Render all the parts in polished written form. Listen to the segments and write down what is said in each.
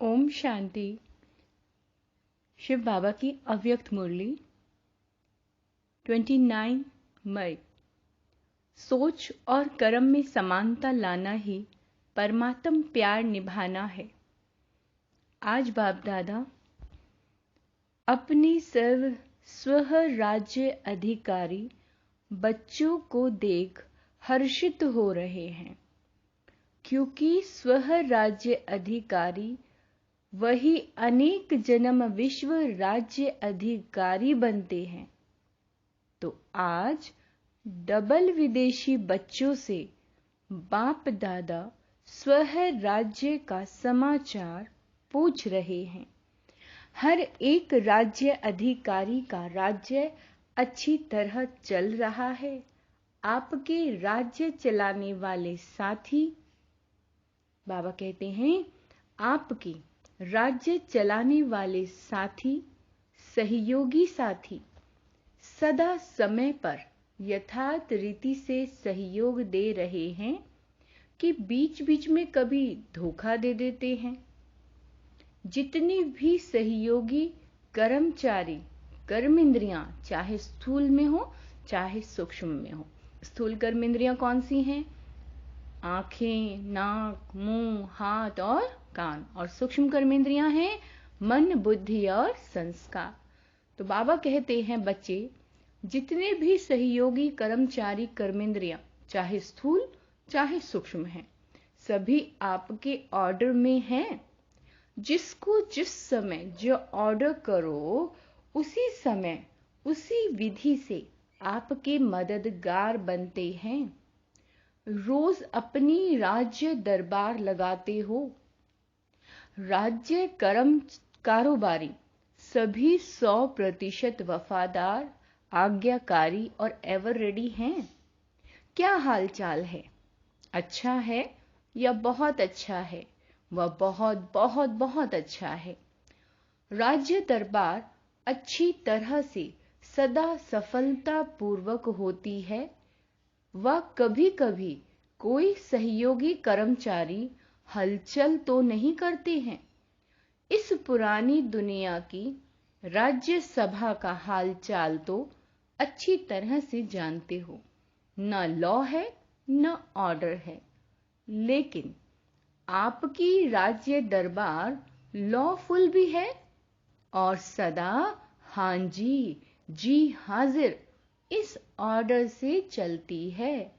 ओम शांति। शिव बाबा की अव्यक्त मुरली 29 मई। सोच और कर्म में समानता लाना ही परमात्म प्यार निभाना है। आज बाप दादा अपने स्व राज्य अधिकारी बच्चों को देख हर्षित हो रहे हैं, क्योंकि स्व राज्य अधिकारी वही अनेक जन्म विश्व राज्य अधिकारी बनते हैं। तो आज डबल विदेशी बच्चों से बाप दादा स्व राज्य का समाचार पूछ रहे हैं। हर एक राज्य अधिकारी का राज्य अच्छी तरह चल रहा है। आपके राज्य चलाने वाले साथी, बाबा कहते हैं, आपके राज्य चलाने वाले साथी, सहयोगी साथी सदा समय पर यथार्थ रीति से सहयोग दे रहे हैं कि बीच बीच में कभी धोखा दे देते हैं। जितने भी सहयोगी कर्मचारी कर्मेंद्रियां, चाहे स्थूल में हो चाहे सूक्ष्म में हो। स्थूल कर्मेंद्रियां कौन सी हैं? आंखें, नाक, मुंह, हाथ और कान। और सूक्ष्म कर्मेंद्रियां हैं मन, बुद्धि और संस्कार। तो बाबा कहते हैं, बच्चे, जितने भी सहयोगी कर्मचारी कर्मेंद्रियां, चाहे स्थूल चाहे सूक्ष्म हैं, सभी आपके ऑर्डर में हैं। जिसको जिस समय जो ऑर्डर करो, उसी समय उसी विधि से आपके मददगार बनते हैं। रोज अपनी राज्य दरबार लगाते हो। राज्य कर्म कारोबारी सभी 100% वफादार, आज्ञाकारी और एवर रेडी हैं। क्या हाल चाल है? अच्छा है या बहुत अच्छा है? वह बहुत बहुत बहुत अच्छा है। राज्य दरबार अच्छी तरह से सदा सफलता पूर्वक होती है। वह कभी कभी कोई सहयोगी कर्मचारी हलचल तो नहीं करते हैं। इस पुरानी दुनिया की राज्य सभा का हालचाल तो अच्छी तरह से जानते हो। न लॉ है न ऑर्डर है, लेकिन आपकी राज्य दरबार लॉफुल भी है और सदा हाँ जी, जी हाजिर इस ऑर्डर से चलती है।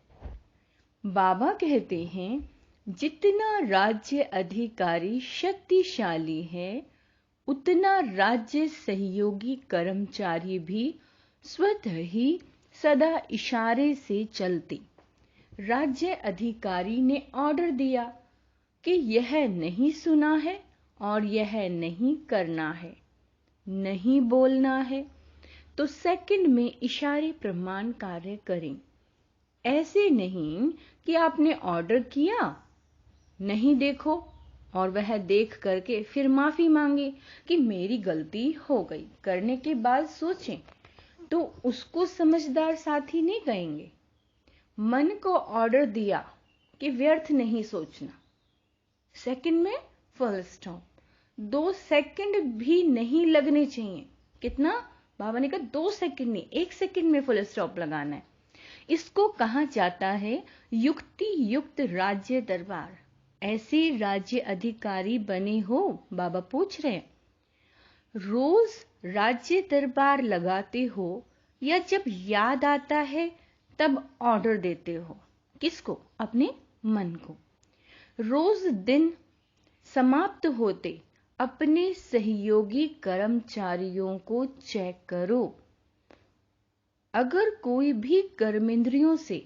बाबा कहते हैं, जितना राज्य अधिकारी शक्तिशाली है, उतना राज्य सहयोगी कर्मचारी भी स्वतः ही सदा इशारे से चलते। राज्य अधिकारी ने ऑर्डर दिया कि यह नहीं सुना है और यह नहीं करना है, नहीं बोलना है, तो सेकंड में इशारे प्रमाण कार्य करें। ऐसे नहीं कि आपने ऑर्डर किया, नहीं देखो और वह देख करके फिर माफी मांगे कि मेरी गलती हो गई। करने के बाद सोचें तो उसको समझदार साथी नहीं कहेंगे। मन को ऑर्डर दिया कि व्यर्थ नहीं सोचना, सेकंड में फुल स्टॉप। 2 सेकंड भी नहीं लगने चाहिए। कितना? बाबा ने कहा 2 सेकंड नहीं, 1 सेकंड में फुल स्टॉप लगाना है। इसको कहा जाता है युक्ति युक्त राज्य दरबार। ऐसे राज्य अधिकारी बने हो? बाबा पूछ रहे हैं। रोज राज्य दरबार लगाते हो या जब याद आता है तब ऑर्डर देते हो? किसको? अपने मन को। रोज दिन समाप्त होते अपने सहयोगी कर्मचारियों को चेक करो। अगर कोई भी कर्मेंद्रियों से,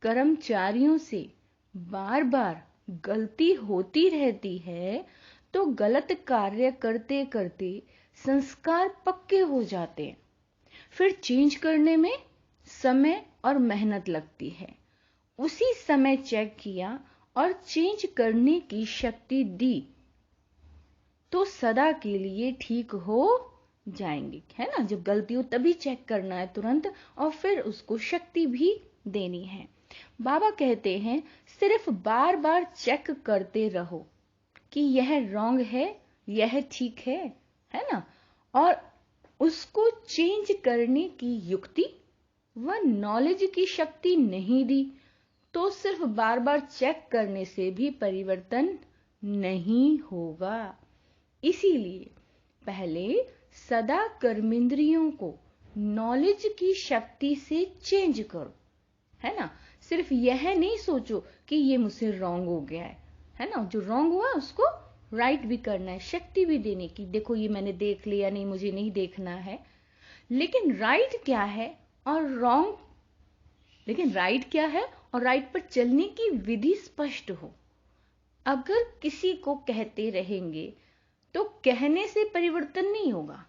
कर्मचारियों से बार बार गलती होती रहती है, तो गलत कार्य करते करते संस्कार पक्के हो जाते हैं। फिर चेंज करने में समय और मेहनत लगती है। उसी समय चेक किया और चेंज करने की शक्ति दी तो सदा के लिए ठीक हो जाएंगे, है ना। जब गलती हो तभी चेक करना है तुरंत, और फिर उसको शक्ति भी देनी है। बाबा कहते हैं, सिर्फ बार बार चेक करते रहो कि यह रॉन्ग है, यह ठीक है ना, और उसको चेंज करने की युक्ति व नॉलेज की शक्ति नहीं दी, तो सिर्फ बार बार चेक करने से भी परिवर्तन नहीं होगा। इसीलिए पहले सदा कर्मेंद्रियों को नॉलेज की शक्ति से चेंज करो, है ना। सिर्फ यह नहीं सोचो कि ये मुझसे रॉन्ग हो गया है ना, जो रॉन्ग हुआ उसको राइट भी करना है, शक्ति भी देने की, देखो ये मैंने देख लिया, नहीं मुझे नहीं देखना है। लेकिन राइट क्या है और रॉन्ग, लेकिन राइट क्या है और राइट पर चलने की विधि स्पष्ट हो। अगर किसी को कहते रहेंगे तो कहने से परिवर्तन नहीं होगा,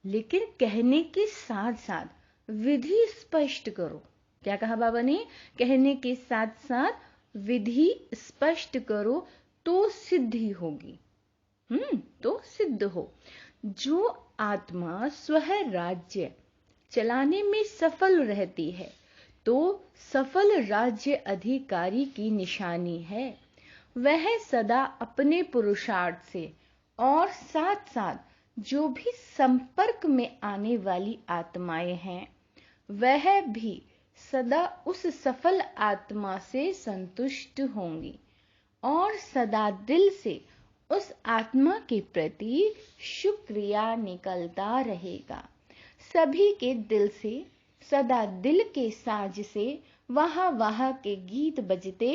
लेकिन कहने के साथ साथ विधि स्पष्ट करो। क्या कहा बाबा ने? कहने के साथ साथ विधि स्पष्ट करो तो सिद्धि होगी। तो सिद्ध हो। जो आत्मा स्वह राज्य चलाने में सफल रहती है तो सफल राज्य अधिकारी की निशानी है। वह सदा अपने पुरुषार्थ से और साथ साथ जो भी संपर्क में आने वाली आत्माएं हैं वह भी सदा उस सफल आत्मा से संतुष्ट होंगी और सदा दिल से उस आत्मा के प्रति शुक्रिया निकलता रहेगा। सभी के दिल से सदा दिल के साज से वाह वाह के गीत बजते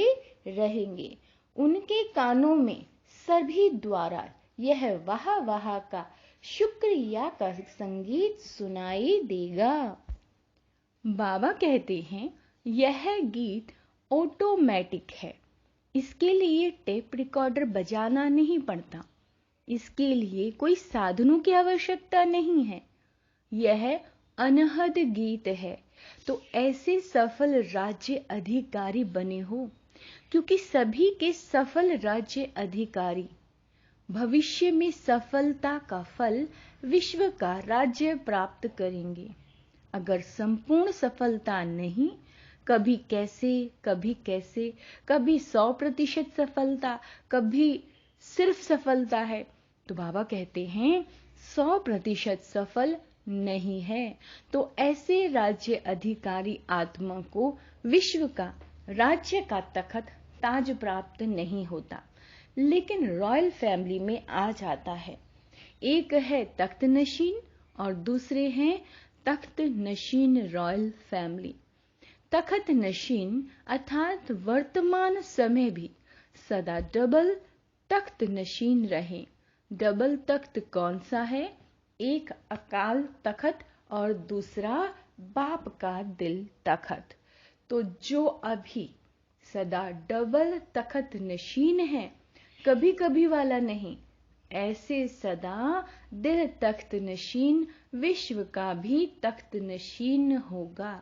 रहेंगे। उनके कानों में सभी द्वारा यह वाह वाह का शुक्रिया का संगीत सुनाई देगा। बाबा कहते हैं यह गीत ऑटोमेटिक है, इसके लिए टेप रिकॉर्डर बजाना नहीं पड़ता, इसके लिए कोई साधनों की आवश्यकता नहीं है, यह अनहद गीत है। तो ऐसे सफल राज्य अधिकारी बने हो, क्योंकि सभी के सफल राज्य अधिकारी भविष्य में सफलता का फल विश्व का राज्य प्राप्त करेंगे। अगर संपूर्ण सफलता नहीं, कभी कैसे कभी कैसे, कभी 100% सफलता, कभी सिर्फ सफलता है, तो बाबा कहते हैं 100% सफल नहीं है। तो ऐसे राज्य अधिकारी आत्मा को विश्व का राज्य का तखत ताज प्राप्त नहीं होता, लेकिन रॉयल फैमिली में आ जाता है। एक है तख्त नशीन और दूसरे हैं तख्त नशीन रॉयल फैमिली। तख्त नशीन अर्थात वर्तमान समय भी सदा डबल तख्त नशीन रहे। डबल तख्त कौन सा है? एक अकाल तख्त और दूसरा बाप का दिल तख्त। तो जो अभी सदा डबल तख्त नशीन है, कभी कभी वाला नहीं, ऐसे सदा दिल तख्त नशीन विश्व का भी तख्त नशीन होगा।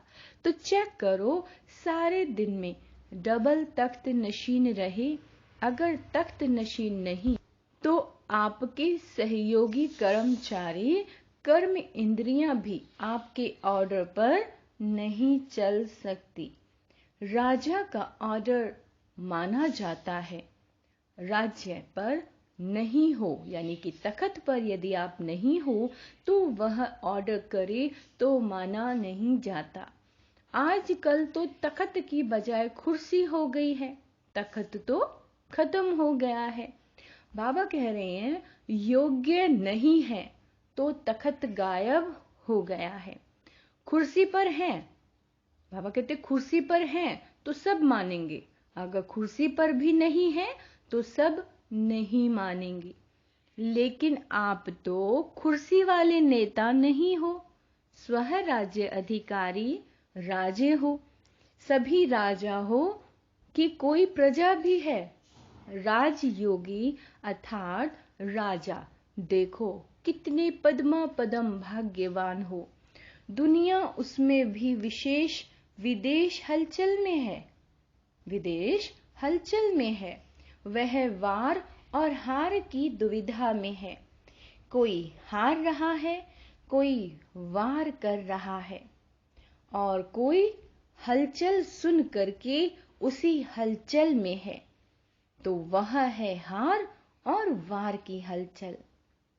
तो चेक करो सारे दिन में डबल तख्त नशीन रहे। अगर तख्त नशीन नहीं तो आपके सहयोगी कर्मचारी कर्म इंद्रियां भी आपके ऑर्डर पर नहीं चल सकती। राजा का ऑर्डर माना जाता है, राज्य पर नहीं हो, यानी कि तख्त पर यदि आप नहीं हो तो वह ऑर्डर करे तो माना नहीं जाता। आजकल तो तख्त की बजाय कुर्सी हो गई है, तख्त तो खत्म हो गया है। बाबा कह रहे हैं योग्य नहीं है तो तख्त गायब हो गया है। कुर्सी पर हैं, बाबा कहते कुर्सी पर हैं तो सब मानेंगे, अगर कुर्सी पर भी नहीं है तो सब नहीं मानेंगे। लेकिन आप तो कुर्सी वाले नेता नहीं हो, स्वह राज्य अधिकारी राजे हो। सभी राजा हो कि कोई प्रजा भी है, राजयोगी अर्थात राजा देखो कितने पद्मा पदम भाग्यवान हो। दुनिया उसमें भी विशेष विदेश हलचल में है, विदेश हलचल में है। वह वार और हार की दुविधा में है, कोई हार रहा है, कोई वार कर रहा है, और कोई हलचल सुन करके उसी हलचल में है। तो वह है हार और वार की हलचल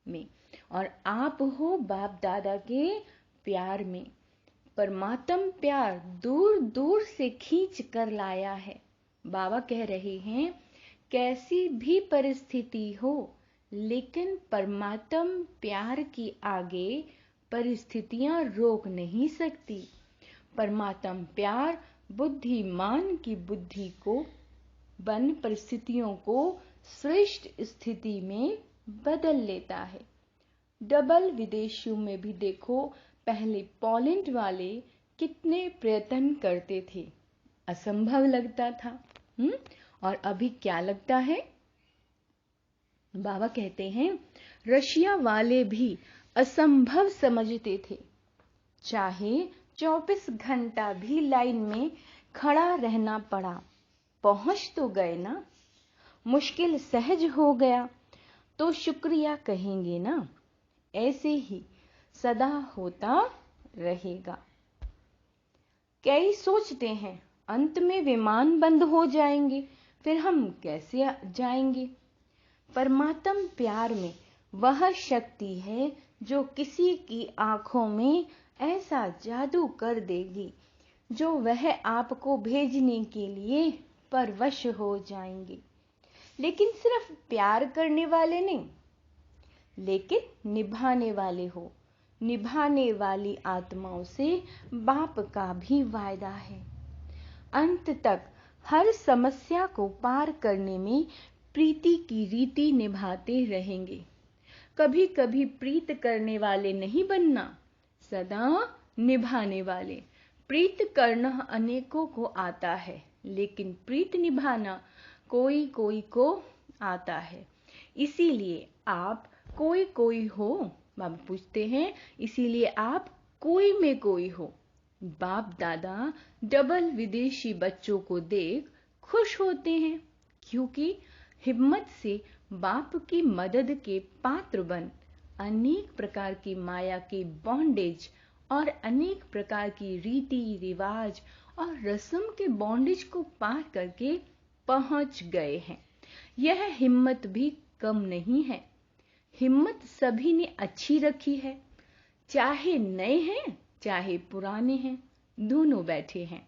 में, और आप हो बाप दादा के प्यार में। परमात्म प्यार दूर दूर से खींच कर लाया है। बाबा कह रहे हैं, कैसी भी परिस्थिति हो, लेकिन परमात्म प्यार की आगे परिस्थितियां रोक नहीं सकती। परमात्म प्यार बुद्धिमान की बुद्धि को परिस्थितियों को श्रेष्ठ स्थिति में बदल लेता है। डबल विदेशियों में भी देखो, पहले पोलैंड वाले कितने प्रयत्न करते थे, असंभव लगता था। और अभी क्या लगता है? बाबा कहते हैं, रशिया वाले भी असंभव समझते थे। चाहे 24 घंटा भी लाइन में खड़ा रहना पड़ा, पहुंच तो गए ना। मुश्किल सहज हो गया तो शुक्रिया कहेंगे ना। ऐसे ही सदा होता रहेगा। कई सोचते हैं अंत में विमान बंद हो जाएंगे, फिर हम कैसे जाएंगे? परमात्म प्यार में वह शक्ति है जो किसी की आंखों में ऐसा जादू कर देगी, जो वह आपको भेजने के लिए परवश हो जाएंगे। लेकिन सिर्फ प्यार करने वाले नहीं, लेकिन निभाने वाले हो। निभाने वाली आत्माओं से बाप का भी वायदा है। अंत तक हर समस्या को पार करने में प्रीति की रीति निभाते रहेंगे। कभी कभी प्रीत करने वाले नहीं बनना, सदा निभाने वाले। प्रीत करना अनेकों को आता है, लेकिन प्रीत निभाना कोई कोई को आता है। इसीलिए आप कोई कोई हो। बाबा पूछते हैं, इसीलिए आप कोई में कोई हो। बाप दादा डबल विदेशी बच्चों को देख खुश होते हैं, क्योंकि हिम्मत से बाप की मदद के पात्र बन अनेक प्रकार की माया के बॉन्डेज और अनेक प्रकार की रीति रिवाज और रस्म के बॉन्डेज को पार करके पहुंच गए हैं। यह हिम्मत भी कम नहीं है। हिम्मत सभी ने अच्छी रखी है, चाहे नए हैं चाहे पुराने हैं, दोनों बैठे हैं।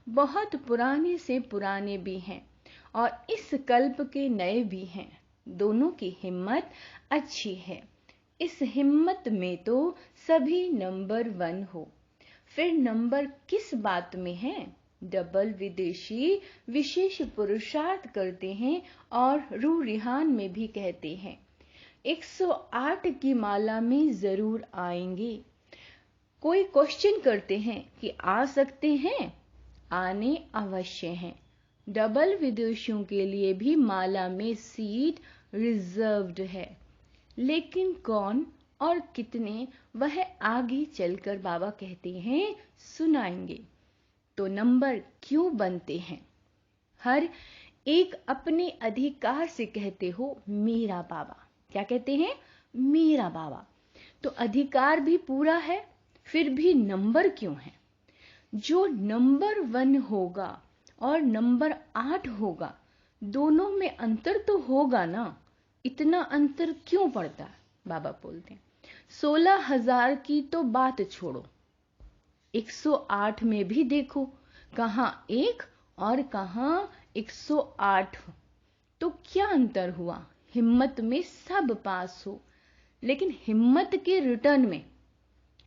बहुत पुराने से पुराने भी हैं और इस कल्प के नए भी हैं। दोनों की हिम्मत अच्छी है। इस हिम्मत में तो सभी नंबर 1 हो। फिर नंबर किस बात में है? डबल विदेशी विशेष पुरुषार्थ करते हैं और रूह रिहान में भी कहते हैं, 108 की माला में जरूर आएंगे। कोई क्वेश्चन करते हैं कि आ सकते हैं? आने अवश्य हैं। डबल विदेशियों के लिए भी माला में सीट रिजर्व्ड है, लेकिन कौन और कितने वह आगे चलकर बाबा कहते हैं सुनाएंगे। तो नंबर क्यों बनते हैं? हर एक अपने अधिकार से कहते हो मेरा बाबा। क्या कहते हैं? मेरा बाबा। तो अधिकार भी पूरा है, फिर भी नंबर क्यों है? जो नंबर 1 होगा और नंबर 8 होगा, दोनों में अंतर तो होगा ना। इतना अंतर क्यों पड़ता है? बाबा बोलते हैं 16,000 की तो बात छोड़ो, 108 में भी देखो, कहां 1 और कहां 108। तो क्या अंतर हुआ? हिम्मत में सब पास हो, लेकिन हिम्मत के रिटर्न में,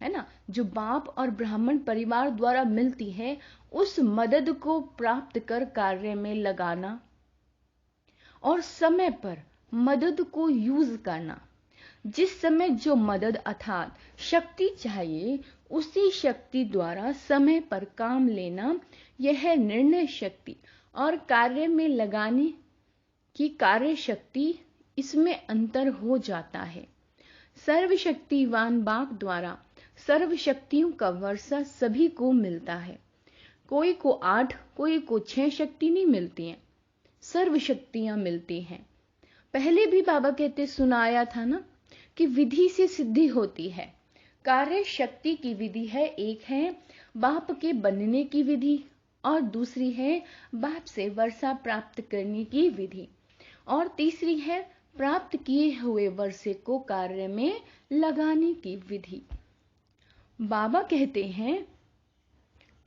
है ना, जो बाप और ब्राह्मण परिवार द्वारा मिलती है, उस मदद को प्राप्त कर कार्य में लगाना और समय पर मदद को यूज करना। जिस समय जो मदद अर्थात शक्ति चाहिए, उसी शक्ति द्वारा समय पर काम लेना, यह निर्णय शक्ति और कार्य में लगाने की कार्य शक्ति, इसमें अंतर हो जाता है। सर्वशक्तिवान बाप द्वारा सर्व शक्तियों का वर्षा सभी को मिलता है। कोई को 8, कोई को 6 शक्ति नहीं मिलती हैं, सर्व शक्तियां मिलती हैं। पहले भी बाबा कहते सुनाया था ना कि विधि से सिद्धि होती है। कार्य शक्ति की विधि है, एक है बाप के बनने की विधि और दूसरी है बाप से वर्षा प्राप्त करने की विधि और तीसरी है प्राप्त किए हुए वर्षे को कार्य में लगाने की विधि। बाबा कहते हैं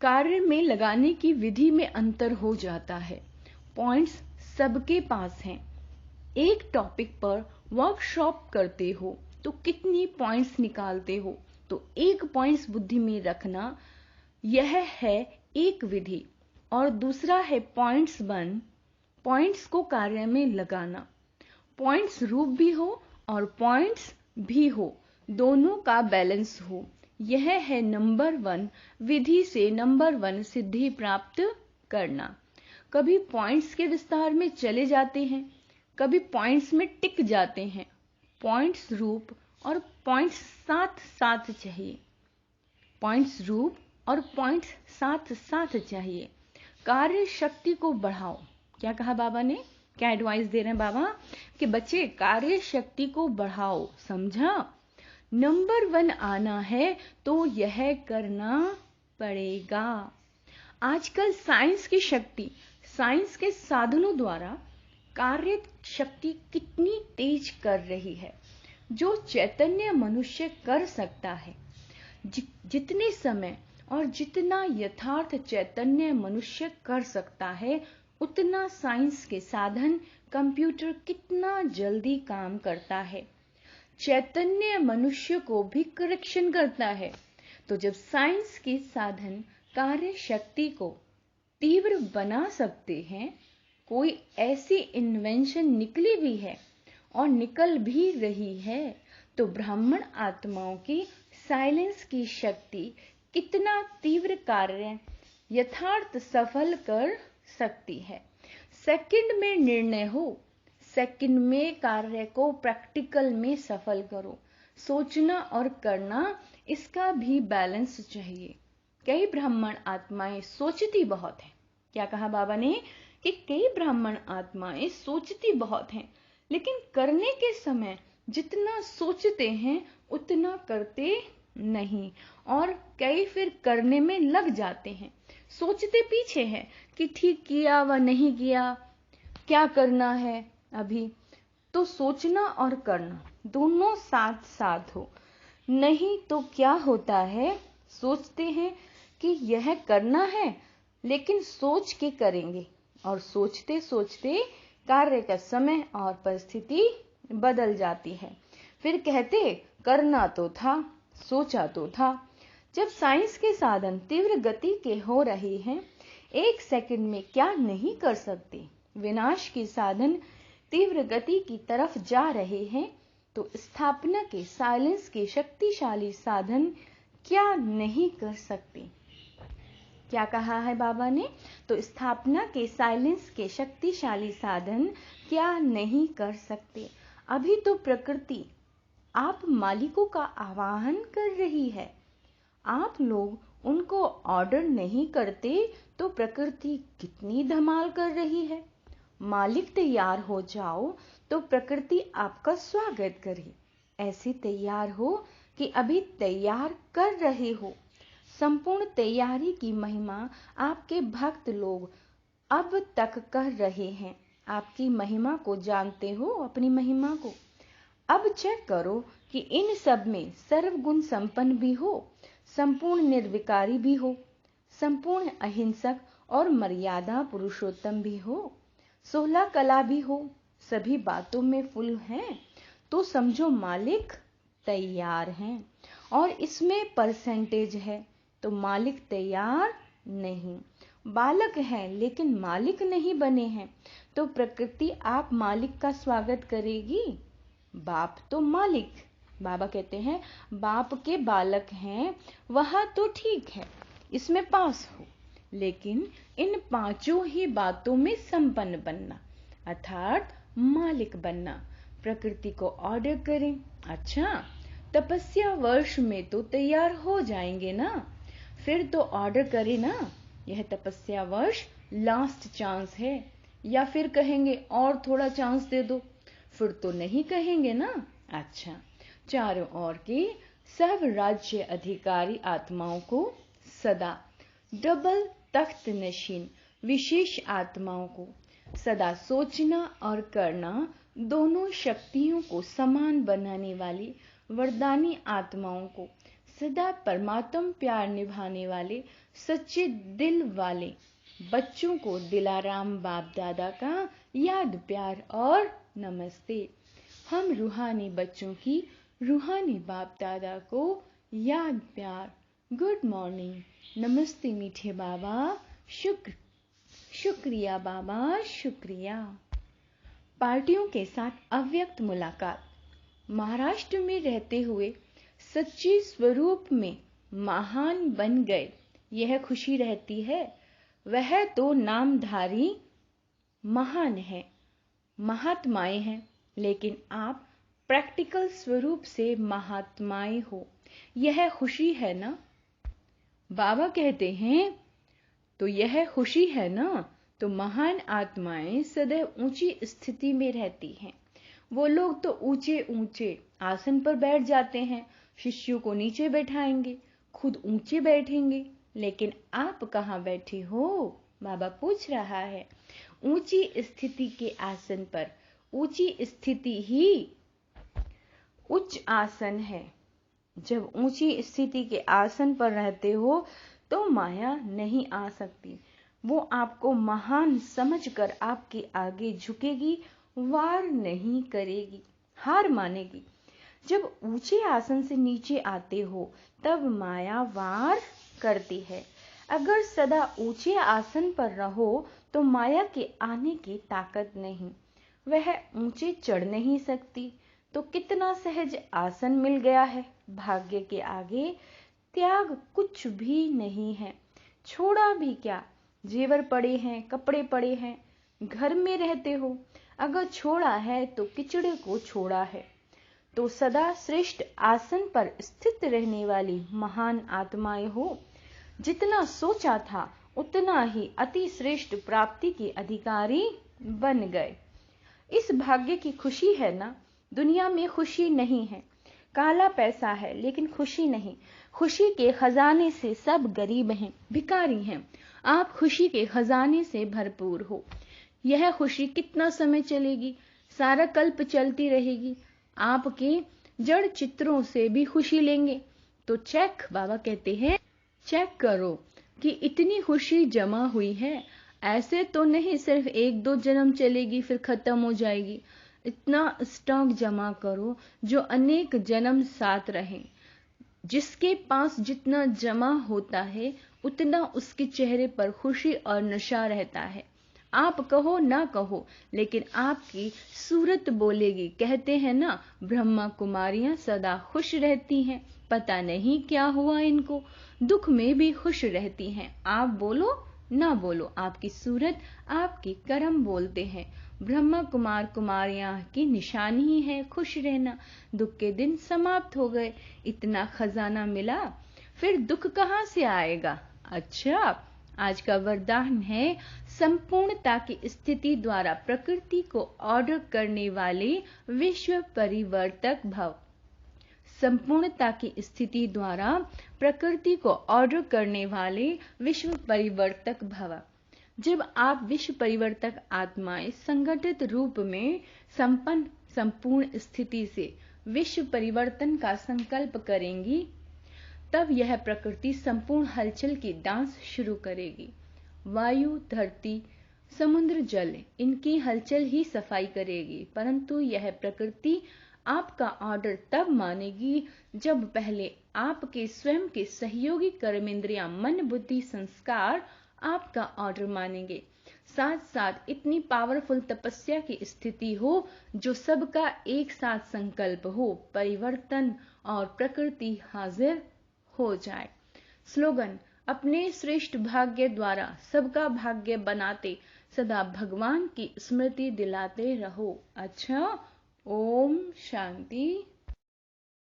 कार्य में लगाने की विधि में अंतर हो जाता है। पॉइंट्स सबके पास हैं। एक टॉपिक पर वर्कशॉप करते हो तो कितनी पॉइंट्स निकालते हो, तो एक पॉइंट्स बुद्धि में रखना, यह है एक विधि। और दूसरा है पॉइंट्स वन, पॉइंट्स को कार्य में लगाना। पॉइंट्स रूप भी हो और पॉइंट्स भी हो, दोनों का बैलेंस हो, यह है नंबर 1 विधि से नंबर 1 सिद्धि प्राप्त करना। कभी पॉइंट्स के विस्तार में चले जाते हैं, कभी पॉइंट्स में टिक जाते हैं। पॉइंट्स रूप और पॉइंट्स साथ साथ चाहिए। पॉइंट्स रूप और पॉइंट्स साथ साथ चाहिए। कार्य शक्ति को बढ़ाओ। क्या कहा बाबा ने, क्या एडवाइस दे रहे हैं बाबा कि बच्चे कार्य शक्ति को बढ़ाओ, समझा। नंबर 1 आना है तो यह करना पड़ेगा। आजकल साइंस की शक्ति, साइंस के साधनों द्वारा कार्य शक्ति कितनी तेज कर रही है। जो चैतन्य मनुष्य कर सकता है, जितने समय और जितना यथार्थ चैतन्य मनुष्य कर सकता है, उतना साइंस के साधन कंप्यूटर कितना जल्दी काम करता है। चैतन्य मनुष्य को भी करेक्शन करता है। तो जब साइंस के साधन कार्य शक्ति को तीव्र बना सकते हैं, कोई ऐसी इन्वेंशन निकली भी है और निकल भी रही है, तो ब्राह्मण आत्माओं की साइलेंस की शक्ति कितना तीव्र कार्य यथार्थ सफल कर सकती है। सेकंड में निर्णय हो, सेकंड में कार्य को प्रैक्टिकल में सफल करो। सोचना और करना, इसका भी बैलेंस चाहिए। कई ब्राह्मण आत्माएं सोचती बहुत हैं। क्या कहा बाबा ने कि कई ब्राह्मण आत्माएं सोचती बहुत हैं, लेकिन करने के समय जितना सोचते हैं उतना करते नहीं, और कई फिर करने में लग जाते हैं, सोचते पीछे हैं कि ठीक किया व नहीं किया, क्या करना है अभी। तो सोचना और करना दोनों साथ साथ हो, नहीं तो क्या होता है, सोचते हैं कि यह करना है, लेकिन सोच के करेंगे, और सोचते सोचते कार्य का समय और परिस्थिति बदल जाती है। फिर कहते करना तो था, सोचा तो था। जब साइंस के साधन तीव्र गति के हो रहे हैं, एक सेकंड में क्या नहीं कर सकते, विनाश के साधन तीव्र गति की तरफ जा रहे हैं, तो स्थापना के साइलेंस के शक्तिशाली साधन क्या नहीं कर सकते। क्या कहा है बाबा ने, तो स्थापना के साइलेंस के शक्तिशाली साधन क्या नहीं कर सकते। अभी तो प्रकृति आप मालिकों का आवाहन कर रही है, आप लोग उनको ऑर्डर नहीं करते तो प्रकृति कितनी धमाल कर रही है। मालिक तैयार हो जाओ तो प्रकृति आपका स्वागत करे। ऐसे तैयार हो कि अभी तैयार कर रहे हो। संपूर्ण तैयारी की महिमा आपके भक्त लोग अब तक कर रहे हैं। आपकी महिमा को जानते हो, अपनी महिमा को। अब चेक करो कि इन सब में सर्वगुण संपन्न भी हो, संपूर्ण निर्विकारी भी हो, संपूर्ण अहिंसक और मर्यादा पुरुषोत्तम भी हो, 16 कला भी हो, सभी बातों में फुल हैं, तो समझो मालिक तैयार हैं। और इसमें परसेंटेज है तो मालिक तैयार नहीं। बालक हैं लेकिन मालिक नहीं बने हैं, तो प्रकृति आप मालिक का स्वागत करेगी। बाप तो मालिक, बाबा कहते हैं बाप के बालक हैं, वह तो ठीक है, इसमें पास हो, लेकिन इन पांचों ही बातों में संपन्न बनना, अर्थात मालिक बनना। प्रकृति को ऑर्डर करें। अच्छा, तपस्या वर्ष में तो तैयार हो जाएंगे ना, फिर तो ऑर्डर करें ना, यह तपस्या वर्ष लास्ट चांस है, या फिर कहेंगे और थोड़ा चांस दे दो, फिर तो नहीं कहेंगे ना। अच्छा, चारों ओर के सब राज्य अधिकारी आत्माओं को सदा डबल तख्त नशीन विशेष आत्माओं को सदा सोचना और करना दोनों शक्तियों को समान बनाने वाली वरदानी आत्माओं को, सदा परमात्म प्यार निभाने वाले सच्चे दिल वाले बच्चों को दिलाराम बाप दादा का याद प्यार और नमस्ते। हम रूहानी बच्चों की रूहानी बाप दादा को याद प्यार, गुड मॉर्निंग, नमस्ते मीठे बाबा, शुक्रिया बाबा, शुक्रिया। पार्टियों के साथ अव्यक्त मुलाकात। महाराष्ट्र में रहते हुए सच्ची स्वरूप में महान बन गए, यह खुशी रहती है। वह तो नामधारी महान है, महात्माएं हैं, लेकिन आप प्रैक्टिकल स्वरूप से महात्माएं हो, यह खुशी है ना। बाबा कहते हैं तो यह खुशी है ना। तो महान आत्माएं सदैव ऊंची स्थिति में रहती हैं। वो लोग तो ऊंचे ऊंचे आसन पर बैठ जाते हैं, शिष्यों को नीचे बैठाएंगे, खुद ऊंचे बैठेंगे, लेकिन आप कहाँ बैठे हो, बाबा पूछ रहा है। ऊंची स्थिति के आसन पर, ऊंची स्थिति ही उच्च आसन है। जब ऊंची स्थिति के आसन पर रहते हो तो माया नहीं आ सकती। वो आपको महान समझकर आपके आगे झुकेगी, वार नहीं करेगी, हार मानेगी। जब ऊंचे आसन से नीचे आते हो तब माया वार करती है। अगर सदा ऊंचे आसन पर रहो तो माया के आने की ताकत नहीं, वह ऊंचे चढ़ नहीं सकती। तो कितना सहज आसन मिल गया है। भाग्य के आगे त्याग कुछ भी नहीं है। छोड़ा भी क्या, जेवर पड़े हैं, कपड़े पड़े हैं, घर में रहते हो, अगर छोड़ा है तो किचड़े को छोड़ा है। तो सदा श्रेष्ठ आसन पर स्थित रहने वाली महान आत्माएं हो। जितना सोचा था उतना ही अति श्रेष्ठ प्राप्ति के अधिकारी बन गए। इस भाग्य की खुशी है ना। दुनिया में खुशी नहीं है, काला पैसा है लेकिन खुशी नहीं। खुशी के खजाने से सब गरीब हैं, भिखारी हैं। आप खुशी के खजाने से भरपूर हो। यह खुशी कितना समय चलेगी, सारा कल्प चलती रहेगी। आपके जड़ चित्रों से भी खुशी लेंगे तो चेक, बाबा कहते हैं चेक करो कि इतनी खुशी जमा हुई है। ऐसे तो नहीं सिर्फ 1-2 जन्म चलेगी फिर खत्म हो जाएगी। इतना स्टॉक जमा करो जो अनेक जन्म साथ रहे। जिसके पास जितना जमा होता है उतना उसके चेहरे पर खुशी और नशा रहता है। आप कहो ना कहो लेकिन आपकी सूरत बोलेगी। कहते हैं ना, ब्रह्मा कुमारियां सदा खुश रहती हैं, पता नहीं क्या हुआ इनको, दुख में भी खुश रहती हैं। आप बोलो ना बोलो, आपकी सूरत आपके कर्म बोलते हैं। ब्रह्मा कुमार कुमारियां की निशानी ही है खुश रहना। दुख के दिन समाप्त हो गए, इतना खजाना मिला, फिर दुख कहाँ से आएगा। अच्छा, आज का वरदान है संपूर्णता की स्थिति द्वारा प्रकृति को ऑर्डर करने वाले विश्व परिवर्तक भव। संपूर्णता की स्थिति द्वारा प्रकृति को ऑर्डर करने वाले विश्व परिवर्तक भव। जब आप विश्व परिवर्तक आत्माएं संगठित रूप में संपन्न संपूर्ण स्थिति से विश्व परिवर्तन का संकल्प करेंगी, तब यह प्रकृति संपूर्ण हलचल की डांस शुरू करेगी। वायु, धरती, समुद्र, जल, इनकी हलचल ही सफाई करेगी। परंतु यह प्रकृति आपका ऑर्डर तब मानेगी जब पहले आपके स्वयं के सहयोगी कर्मेंद्रियां, मन, बुद्धि, संस्कार आपका ऑर्डर मानेंगे। साथ साथ इतनी पावरफुल तपस्या की स्थिति हो जो सबका एक साथ संकल्प हो, परिवर्तन और प्रकृति हाजिर हो जाए। स्लोगन, अपने श्रेष्ठ भाग्य द्वारा सबका भाग्य बनाते सदा भगवान की स्मृति दिलाते रहो। अच्छा, ओम शांति।